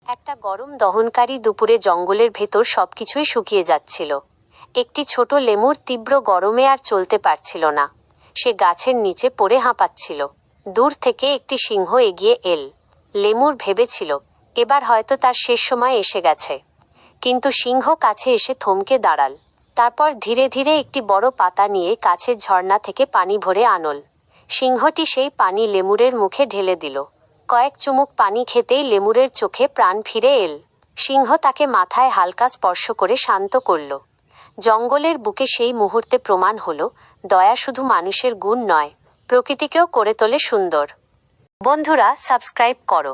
একটা গরম দহনকারী দুপুরে জঙ্গলের ভেতর সবকিছুই শুকিয়ে যাচ্ছিল। একটি ছোট লেমুর তীব্র গরমে আর চলতে পারছিল না। সে গাছের নিচে পড়ে হাঁপাচ্ছিল। দূর থেকে একটি সিংহ এগিয়ে এল। লেমুর ভেবেছিল এবার হয়তো তার শেষ সময় এসে গেছে। কিন্তু সিংহ কাছে এসে থমকে দাঁড়াল। তারপর ধীরে ধীরে একটি বড় পাতা নিয়ে কাছের ঝর্ণা থেকে পানি ভরে আনল। সিংহটি সেই পানি লেমুরের মুখে ঢেলে দিল। কয়েক চুমুক পানি খেতেই লেমুরের চোখে প্রাণ ফিরে এল। সিংহ তাকে মাথায় হালকা স্পর্শ করে শান্ত করল। জঙ্গলের বুকে সেই মুহূর্তে প্রমাণ হলো, দয়া শুধু মানুষের গুণ নয়, প্রকৃতিকেও করে তোলে সুন্দর। বন্ধুরা, সাবস্ক্রাইব করো।